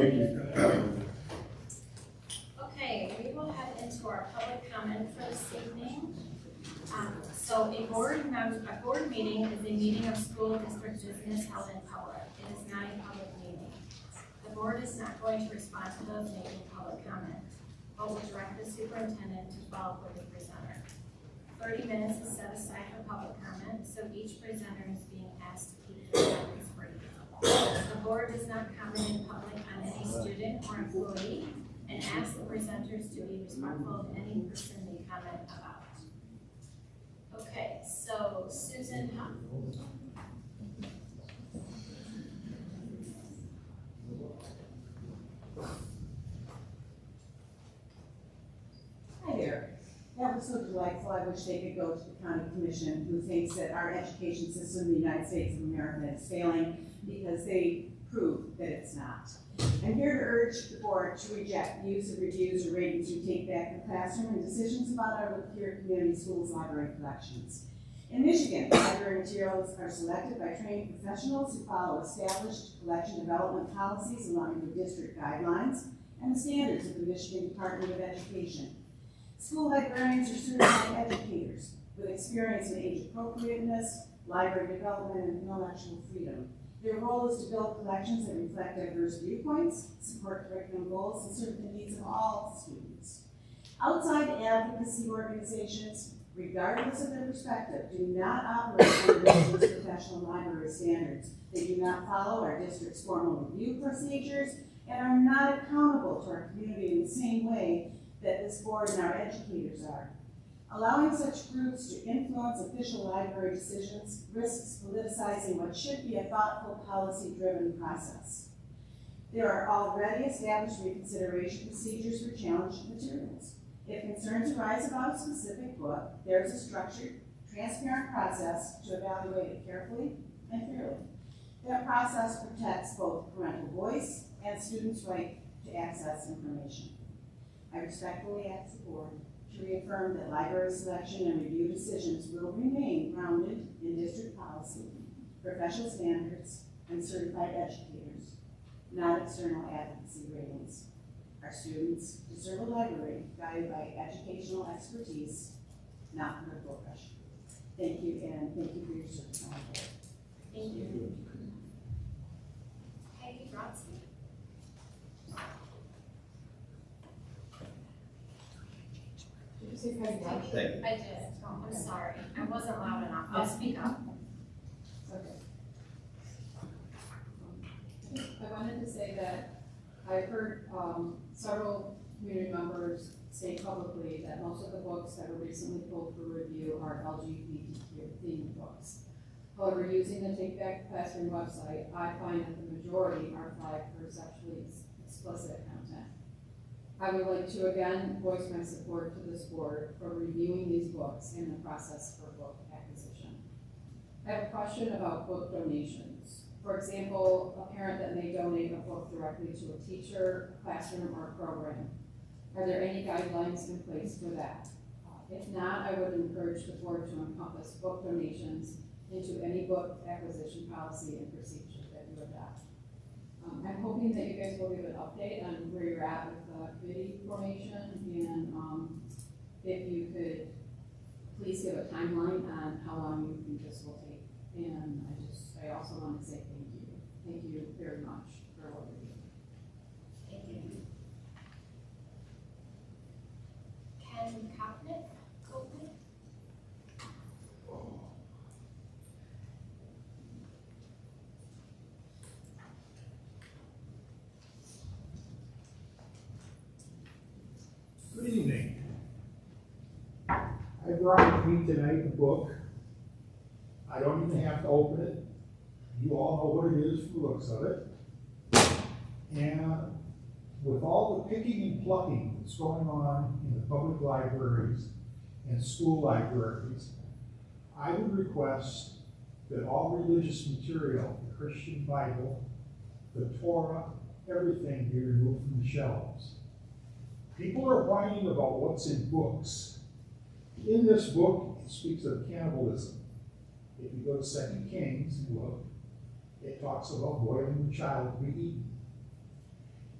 Okay, we will head into our public comment for this evening. So a board meeting is a meeting of school district business held in public. It is not a public meeting. The board is not going to respond to those making public comment, but will direct the superintendent to follow up with the presenter. 30 minutes is set aside for public comment, so each presenter is being asked to keep their comments brief. The board does not comment in public on any student or employee and asks the presenters to be respectful of any person they comment about. Okay, so Susan, Hi there. That was so delightful. I wish they could go to the county commission who thinks that our education system in the United States of America is failing because they prove that it's not. I'm here to urge the board to reject the use of reviews or ratings to take back the classroom and decisions about our Lapeer Community Schools library collections. In Michigan, library materials are selected by trained professionals who follow established collection development policies along with district guidelines and the standards of the Michigan Department of Education. School librarians are certified educators with experience in age appropriateness, library development, and intellectual freedom. Their role is to build collections that reflect diverse viewpoints, support curriculum goals, and serve the needs of all students. Outside advocacy organizations, regardless of their perspective, do not operate under Michigan's professional library standards. They do not follow our district's formal review procedures and are not accountable to our community in the same way that this board and our educators are. Allowing such groups to influence official library decisions risks politicizing what should be a thoughtful, policy-driven process. There are already established reconsideration procedures for challenged materials. If concerns arise about a specific book, there is a structured, transparent process to evaluate it carefully and fairly. That process protects both parental voice and students' right to access information. I respectfully ask the board to reaffirm that library selection and review decisions will remain grounded in district policy, professional standards, and certified educators, not external advocacy ratings. Our students deserve a library guided by educational expertise, not political pressure. Thank you, and thank you for your service on the board. thank you. Peggy Brodsky. Did you say Peggy Brodsky? I did. Oh, I'm sorry. I wasn't loud enough. I'll speak up. Okay. I wanted to say that I've heard several community members say publicly that most of the books that were recently pulled for review are LGBTQ themed books. However, using the Take Back the Classroom website, I find that the majority are flagged for sexually explicit content. I would like to again voice my support to this board for reviewing these books in the process for book acquisition. I have a question about book donations. For example, a parent that may donate a book directly to a teacher, classroom, or program. Are there any guidelines in place for that? If not, I would encourage the board to encompass book donations into any book acquisition policy and procedure that you adopt. I'm hoping that you guys will give an update on where you're at with the committee formation, and if you could please give a timeline on how long you think this will take. And I also want to say thank you. Thank you very much for what you're doing. Thank you. Ken Kopnick. Good evening. I brought with me tonight a book. I don't even have to open it. You all know what it is from the looks of it. And with all the picking and plucking that's going on in the public libraries and school libraries, I would request that all religious material, the Christian Bible, the Torah, everything be removed from the shelves. People are whining about what's in books. In this book, it speaks of cannibalism. If you go to 2 Kings and look, it talks about boiling the child to be eaten.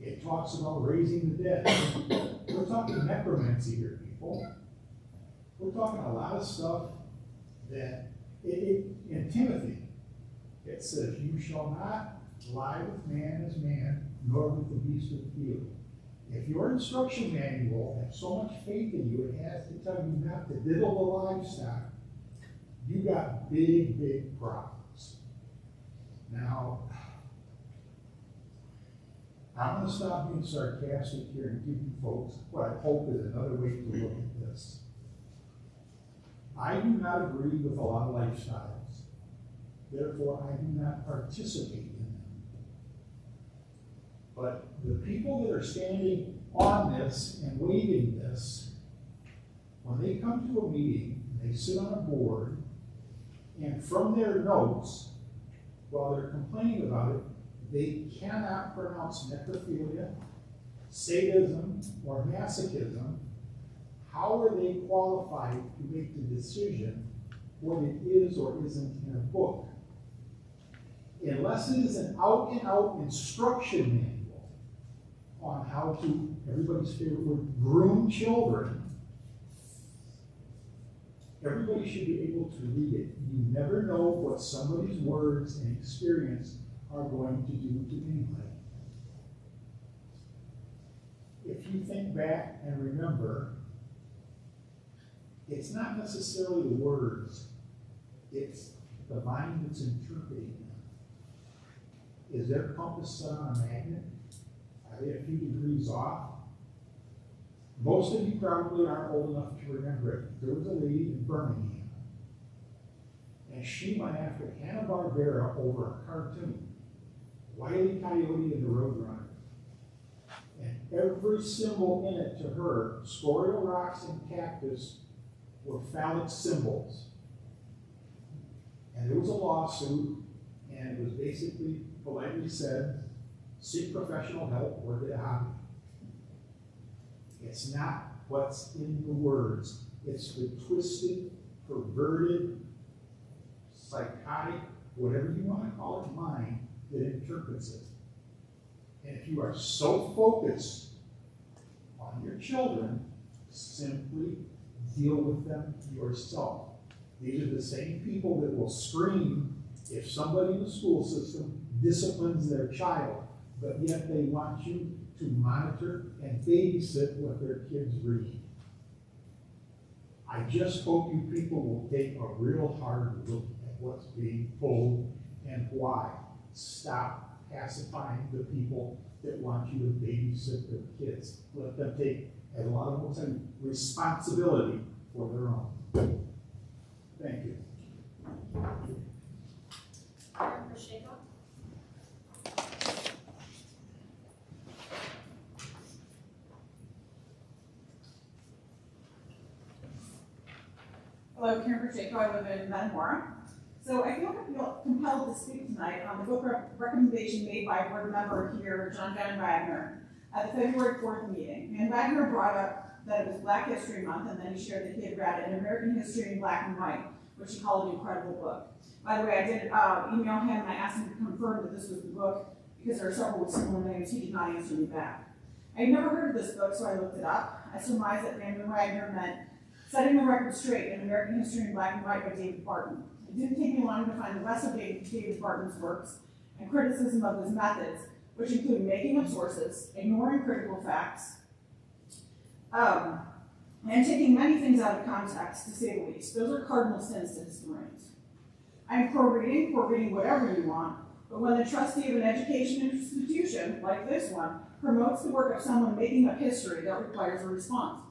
It talks about raising the dead. We're talking necromancy here, people. We're talking a lot of stuff that, in Timothy, it says, you shall not lie with man as man, nor with the beast of the field. If your instruction manual has so much faith in you, it has to tell you not to diddle the livestock, you got big, big problems. Now, I'm going to stop being sarcastic here and give you folks what I hope is another way to look at this. I do not agree with a lot of lifestyles. Therefore, I do not participate in them. But the people that are standing on this and waving this, when they come to a meeting, they sit on a board, and from their notes, while they're complaining about it, they cannot pronounce necrophilia, sadism, or masochism. How are they qualified to make the decision what it is or isn't in a book? Unless it is an out-and-out instruction manual on how to, everybody's favorite word, groom children, everybody should be able to read it. You never know what somebody's words and experience are going to do to anybody. If you think back and remember, it's not necessarily the words, it's the mind that's interpreting them. Is their compass set on a magnet? Are they a few degrees off? Most of you probably aren't old enough to remember it. There was a lady in Birmingham, and she went after Hanna-Barbera over a cartoon, Wile E. Coyote and the Roadrunner. And every symbol in it to her, scorial rocks and cactus, were phallic symbols. And there was a lawsuit, and it was basically politely said, seek professional help or get a hobby. It's not what's in the words. It's the twisted, perverted, psychotic, whatever you want to call it, mind that interprets it. And if you are so focused on your children, simply deal with them yourself. These are the same people that will scream if somebody in the school system disciplines their child, but yet they want you to monitor and babysit what their kids read. I just hope you people will take a real hard look at what's being told and why. Stop pacifying the people that want you to babysit their kids. Let them take, as a lot of them say, responsibility for their own. Thank you. Karen Pacheco? Hello, Karen Pacheco. I live in Metamora. So I feel compelled to speak tonight on the book recommendation made by a board member here, John Van Wagner, at the February 4th meeting. And Wagner brought up that it was Black History Month, and then he shared that he had read An American History in Black and White, which he called an incredible book. By the way, I did email him and I asked him to confirm that this was the book because there are several with similar names. He did not answer me back. I had never heard of this book, so I looked it up. I surmised that Van Wagner meant Setting the Record Straight in American History in Black and White by David Barton. It didn't take me long to find the rest of David Barton's works and criticism of his methods, which include making up sources, ignoring critical facts, and taking many things out of context, to say the least. Those are cardinal sins to historians. I'm pro-reading whatever you want, but when the trustee of an education institution, like this one, promotes the work of someone making up history, that requires a response.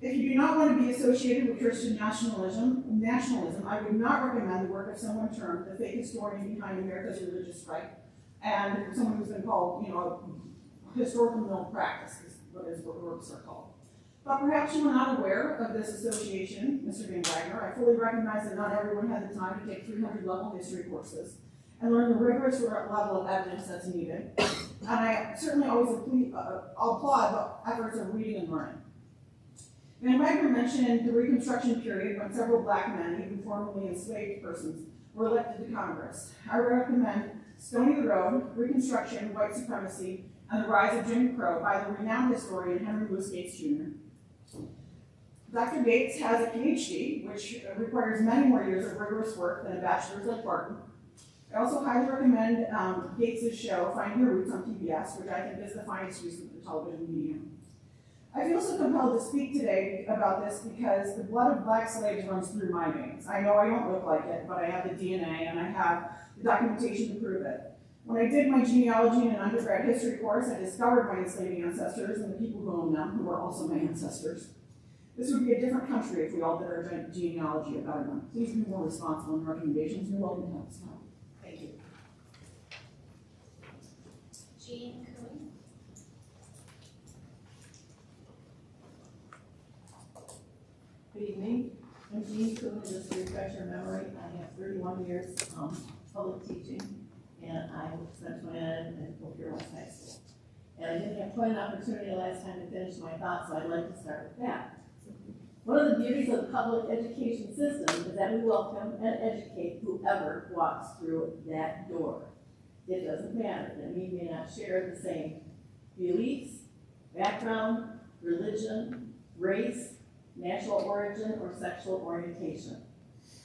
If you do not want to be associated with Christian nationalism, I would not recommend the work of someone termed the fake historian behind America's religious strife, and someone who's been called, historical malpractice is what works are called. But perhaps you are not aware of this association, Mr. Van Wagner. I fully recognize that not everyone had the time to take 300-level history courses and learn the rigorous level of evidence that's needed. And I certainly always applaud the efforts of reading and learning. Van Wagner mentioned the Reconstruction period when several Black men, even formerly enslaved persons, were elected to Congress. I recommend Stony the Road, Reconstruction, White Supremacy, and the Rise of Jim Crow by the renowned historian Henry Louis Gates Jr. Dr. Gates has a PhD, which requires many more years of rigorous work than a bachelor's like Barton. I also highly recommend Gates' show, Find Your Roots, on PBS, which I think is the finest use of the television medium. I feel so compelled to speak today about this because the blood of black slaves runs through my veins. I know I don't look like it, but I have the DNA and I have the documentation to prove it. When I did my genealogy in an undergrad history course, I discovered my enslaved ancestors and the people who owned them, who were also my ancestors. This would be a different country if we all did our genealogy about them. Please be more responsible in recommendations. You're welcome to help us out. Thank you. Jean Coon. Good evening. I'm Jean Coon, and just to refresh your memory, I have 31 years public teaching, and I spent 29 at Lapeer West High School. And I didn't have quite an opportunity last time to finish my thoughts, so I'd like to start with that. One of the beauties of the public education system is that we welcome and educate whoever walks through that door. It doesn't matter that we may not share the same beliefs, background, religion, race, national origin, or sexual orientation.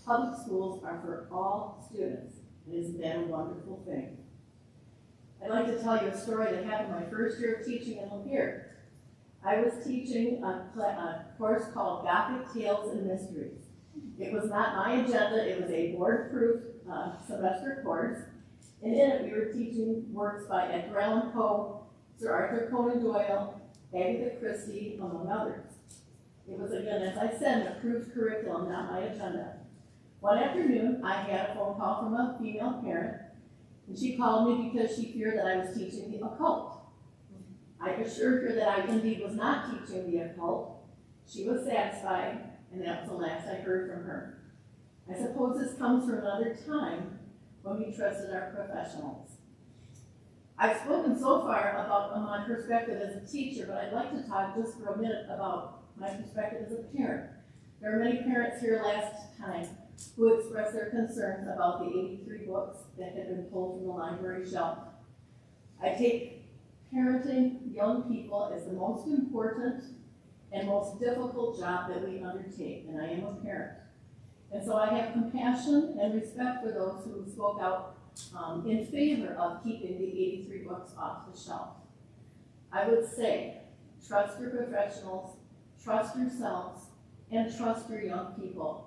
Public schools are for all students, and isn't that a wonderful thing? I'd like to tell you a story that happened my first year of teaching in Lapeer. I was teaching a course called Gothic Tales and Mysteries. It was not my agenda, it was a board-approved semester course, and in it we were teaching works by Edgar Allan Poe, Sir Arthur Conan Doyle, Agatha Christie, among others. It was, again, as I said, an approved curriculum, not my agenda. One afternoon, I had a phone call from a female parent, and she called me because she feared that I was teaching the occult. I assured her that I indeed was not teaching the occult. She was satisfied, and that was the last I heard from her. I suppose this comes from another time when we trusted our professionals. I've spoken so far about my perspective as a teacher, but I'd like to talk just for a minute about my perspective as a parent. There are many parents here last time who expressed their concerns about the 83 books that had been pulled from the library shelf. I take parenting young people is the most important and most difficult job that we undertake, and I am a parent. And so I have compassion and respect for those who spoke out in favor of keeping the 83 books off the shelf. I would say, trust your professionals, trust yourselves, and trust your young people.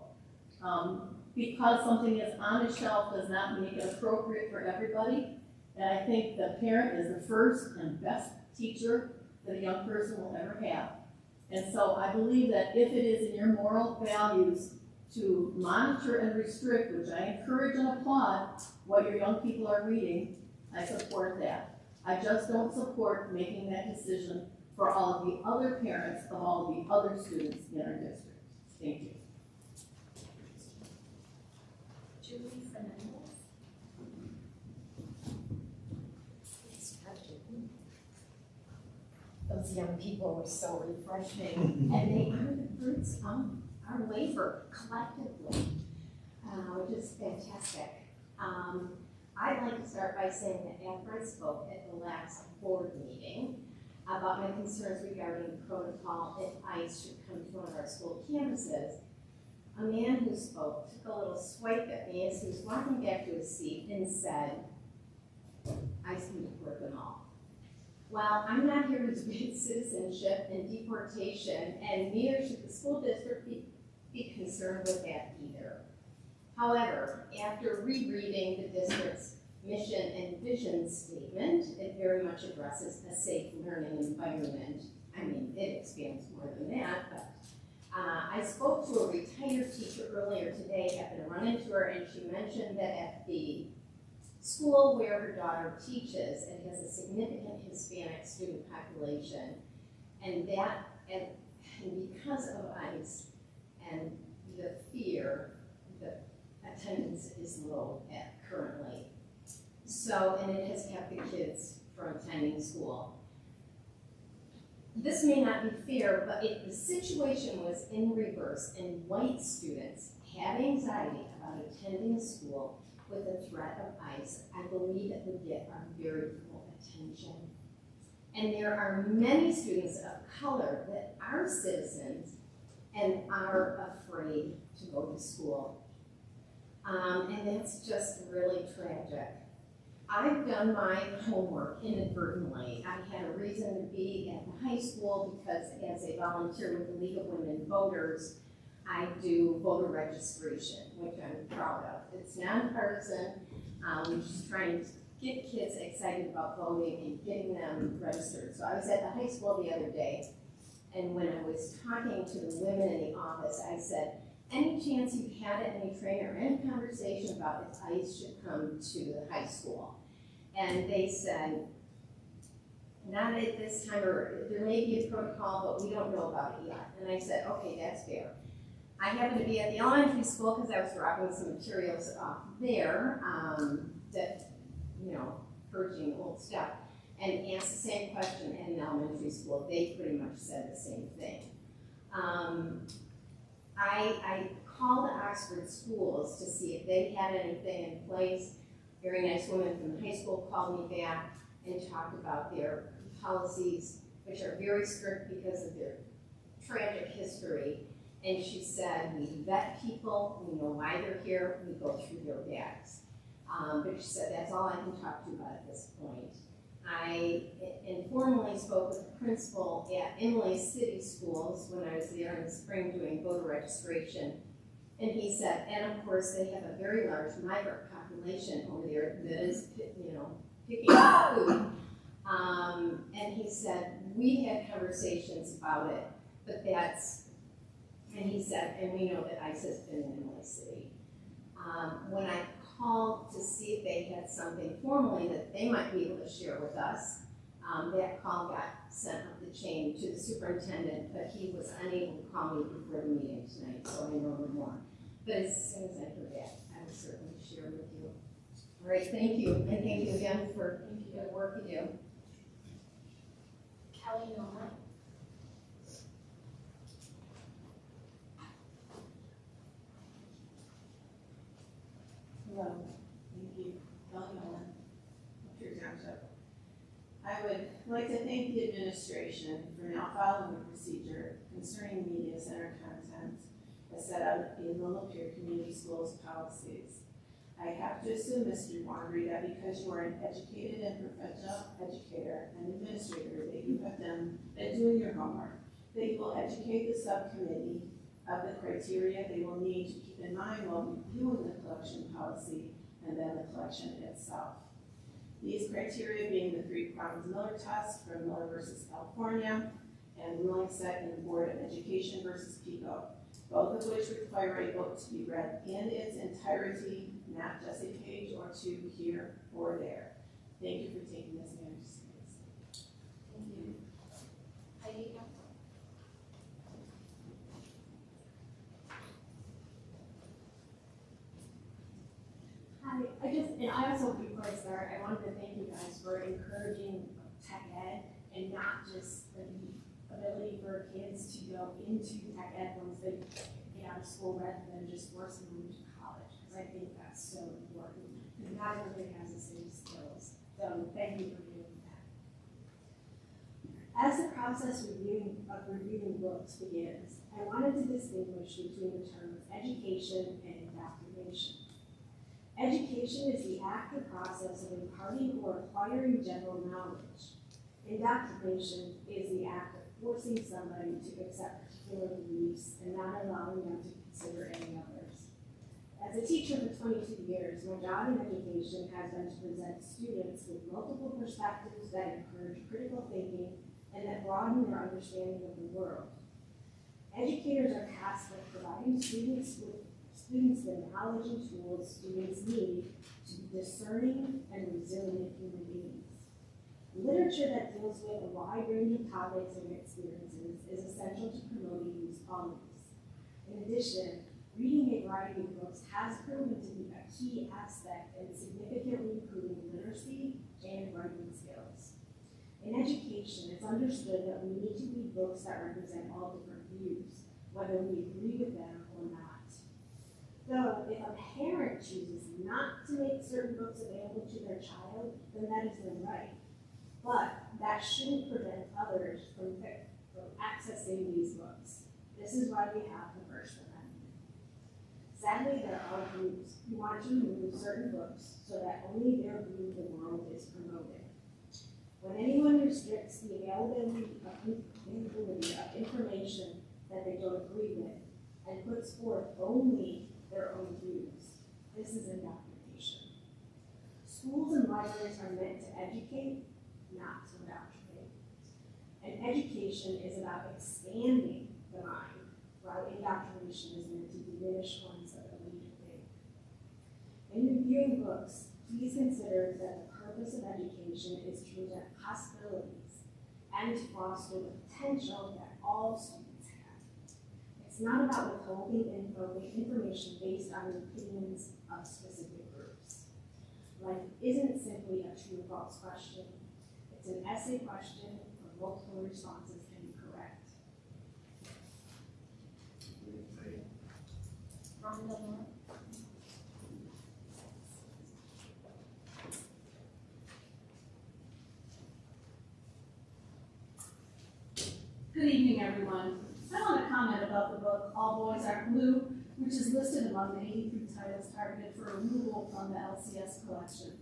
Because something is on a shelf does not make it appropriate for everybody. And I think the parent is the first and best teacher that a young person will ever have. And so I believe that if it is in your moral values to monitor and restrict, which I encourage and applaud, what your young people are reading, I support that. I just don't support making that decision for all of the other parents of all of the other students in our district. Thank you. Julie Fernandez. Those young people were so refreshing, and they are the fruits of our labor collectively, which is fantastic. I'd like to start by saying that after I spoke at the last board meeting about my concerns regarding the protocol if ICE should come to one of our school campuses, a man who spoke took a little swipe at me as he was walking back to his seat and said, "ICE can deport them all." Well, I'm not here to debate citizenship and deportation, and neither should the school district be concerned with that either. However, after rereading the district's mission and vision statement, it very much addresses a safe learning environment. I mean, it expands more than that, but I spoke to a retired teacher earlier today, happened to run into her, and she mentioned that at the school where her daughter teaches, it has a significant Hispanic student population, and because of ICE and the fear, the attendance is low currently. So, and it has kept the kids from attending school. This may not be fair, but if the situation was in reverse and white students had anxiety about attending school, with a threat of ICE, I believe it would get our very full attention. And there are many students of color that are citizens and are afraid to go to school. And that's just really tragic. I've done my homework inadvertently. I had a reason to be at the high school because as a volunteer with the League of Women Voters, I do voter registration, which I'm proud of. It's nonpartisan. We're just trying to get kids excited about voting and getting them registered. So I was at the high school the other day, and when I was talking to the women in the office, I said, any chance you've had any training or any conversation about if ICE should come to the high school? And they said, not at this time, or there may be a protocol, but we don't know about it yet. And I said, okay, that's fair. I happened to be at the elementary school because I was dropping some materials off there that, purging old stuff, and asked the same question in elementary school. They pretty much said the same thing. I called Oxford schools to see if they had anything in place. Very nice woman from the high school called me back and talked about their policies, which are very strict because of their tragic history. And she said, we vet people, we know why they're here, we go through their bags. But she said, that's all I can talk to you about at this point. I informally spoke with the principal at Imlay City Schools when I was there in the spring doing voter registration. And he said, and of course they have a very large migrant population over there that is, picking up food. And he said, we had conversations about it, but and he said, and we know that ICE has been in Imlay City. When I called to see if they had something formally that they might be able to share with us, that call got sent up the chain to the superintendent, but he was unable to call me before the meeting tonight, so I know no more. But as soon as I heard that, I will certainly share with you. All right, thank you, and thank you again for the work you do. Kelly Nolan. Hello, thank you, Kelly Nolan, Lapeer Township. I would like to thank the administration for now following the procedure concerning media center content as set out in the Lapeer Community Schools policies. I have to assume, Mr. Wandry, that because you are an educated and professional educator and administrator, that you have been doing your homework, that you will educate the subcommittee of the criteria they will need to keep in mind while reviewing the collection policy and then the collection itself. These criteria being the three-pronged Miller test from Miller versus California and ruling set in the Board of Education versus PICO, both of which require a book to be read in its entirety, not just a page or two here or there. Thank you for taking this matter seriously. Thank you. Heidi. I also, before I start, I wanted to thank you guys for encouraging tech ed and not just the ability for kids to go into tech ed once they get out of school rather than just forcing them to college, because I think that's so important, because not everybody has the same skills. So thank you for doing that. As the process of reviewing books begins, I wanted to distinguish between the terms education and indoctrination. Education is the act or process of imparting or acquiring general knowledge. Indoctrination is the act of forcing somebody to accept particular beliefs and not allowing them to consider any others. As a teacher for 22 years, my job in education has been to present students with multiple perspectives that encourage critical thinking and that broaden their understanding of the world. Educators are tasked with providing students the knowledge and tools students need to be discerning and resilient human beings. Literature that deals with a wide range of topics and experiences is essential to promoting these qualities. In addition, reading a variety of books has proven to be a key aspect in significantly improving literacy and writing skills. In education, it's understood that we need to read books that represent all different views, whether we agree with them or not. Though, if a parent chooses not to make certain books available to their child, then that is their right. But that shouldn't prevent others from accessing these books. This is why we have the First Amendment. Sadly, there are groups who want to remove certain books so that only their view of the world is promoted. When anyone restricts the availability of information that they don't agree with and puts forth only their own views, this is indoctrination. Schools and libraries are meant to educate, not to indoctrinate. And education is about expanding the mind, while indoctrination is meant to diminish one's ability to think. In reviewing books, please consider that the purpose of education is to present possibilities and to foster the potential that all students have. It's not about withholding information based on the opinions of specific groups. Life isn't simply a true or false question. It's an essay question where multiple responses can be correct. Good evening, everyone. I want to comment about the book All Boys Aren't Blue, which is listed among the 83 titles targeted for removal from the LCS collection.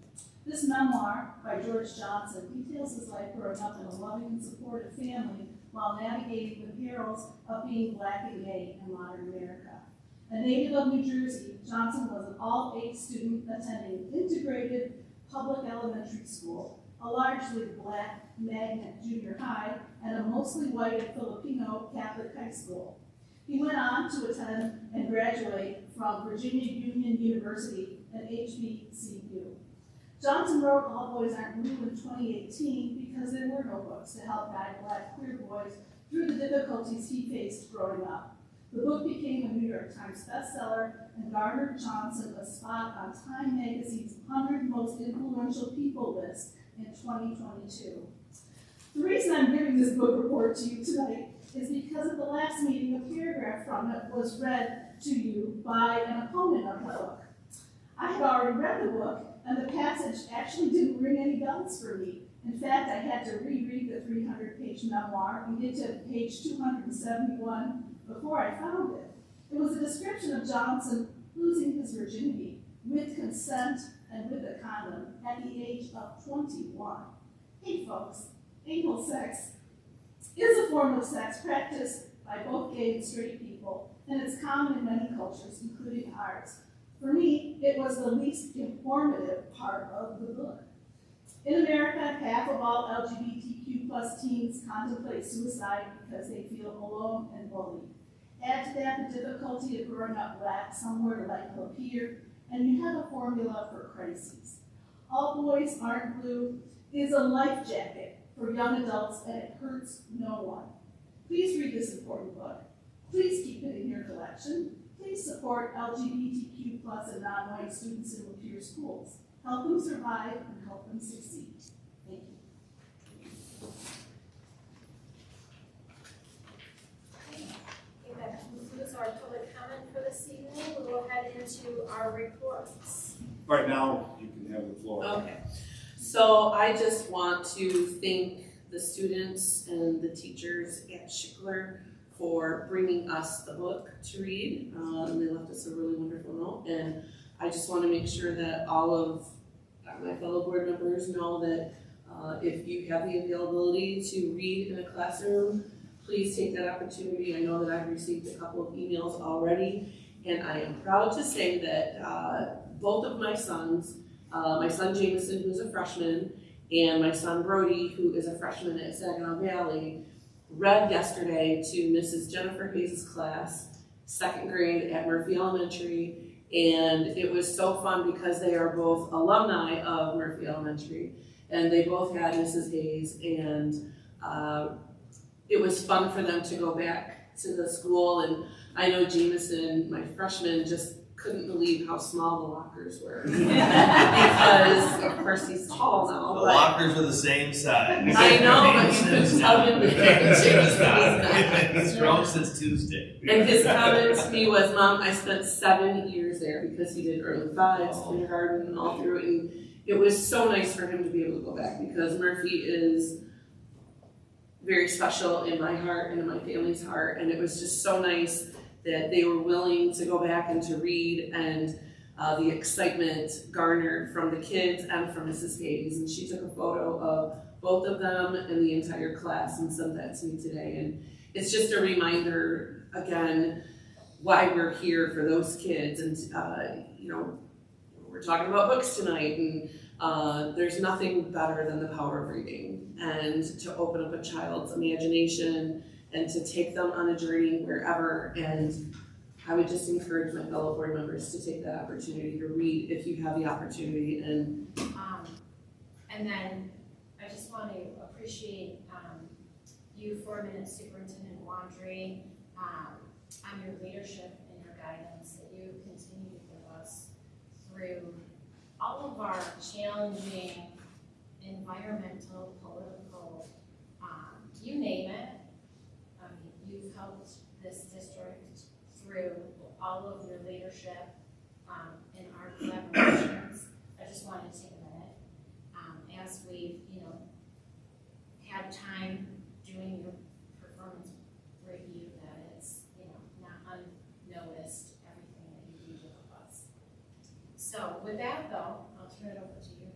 This memoir by George Johnson details his life growing up in a loving and supportive family while navigating the perils of being Black and gay in modern America. A native of New Jersey, Johnson was an all-age student attending integrated public elementary school, a largely Black magnet junior high, and a mostly white and Filipino Catholic high school. He went on to attend and graduate from Virginia Union University and HBCU. Johnson wrote All Boys Aren't Blue in 2018 because there were no books to help guide Black queer boys through the difficulties he faced growing up. The book became a New York Times bestseller and garnered Johnson a spot on Time Magazine's 100 Most Influential People list in 2022. The reason I'm giving this book report to you tonight is because at the last meeting, a paragraph from it was read to you by an opponent of the book. I had already read the book, and the passage actually didn't ring any bells for me. In fact, I had to reread the 300-page memoir and get to page 271 before I found it. It was a description of Johnson losing his virginity with consent and with a condom at the age of 21. Hey folks, anal sex is a form of sex practiced by both gay and straight people, and it's common in many cultures, including ours. For me, it was the least informative part of the book. In America, half of all LGBTQ plus teens contemplate suicide because they feel alone and bullied. Add to that the difficulty of growing up Black somewhere like Lapeer, and you have a formula for crises. All Boys Aren't Blue is a life jacket for young adults, and it hurts no one. Please read this important book. Please keep it in your collection. Please support LGBTQ plus and non-white students in Lapeer schools. Help them survive and help them succeed. Thank you. Okay, that concludes our public comment for this evening. We'll head into our reports. Right now, you can have the floor. Okay, so I just want to thank the students and the teachers at Schickler for bringing us the book to read. They left us a really wonderful note, and I just want to make sure that all of my fellow board members know that if you have the availability to read in a classroom, please take that opportunity. I know that I've received a couple of emails already, and I am proud to say that both of my sons, my son Jameson, who's a freshman, and my son Brody, who is a freshman at Saginaw Valley, read yesterday to Mrs. Jennifer Hayes' class, second grade at Murphy Elementary, and it was so fun because they are both alumni of Murphy Elementary, and they both had Mrs. Hayes, and it was fun for them to go back to the school. And I know Jameson, my freshman, just couldn't believe how small the lockers were. Because, of course, he's tall now, The but lockers are the same size. I know, but you Same couldn't since tell now. him the difference. He's grown since Tuesday. And his comment to me was, Mom, I spent 7 years there because he did early fives, kindergarten, and all through it. And it was so nice for him to be able to go back because Murphy is very special in my heart and in my family's heart. And it was just so nice that they were willing to go back and to read, and the excitement garnered from the kids and from Mrs. Hayes. And she took a photo of both of them and the entire class and sent that to me today. And it's just a reminder, again, why we're here for those kids. And, we're talking about books tonight, and there's nothing better than the power of reading and to open up a child's imagination and to take them on a journey wherever. And I would just encourage my fellow board members to take that opportunity to read if you have the opportunity. And then I just want to appreciate you, 4-Minute Superintendent Wandry, on your leadership and your guidance that you continue to give us through all of our challenging environmental, political, you name it. You've helped this district through all of your leadership in our collaborations. I just wanted to take a minute as we've, had time doing your performance review, that it's, not unnoticed everything that you do with us. So with that though, I'll turn it over to you.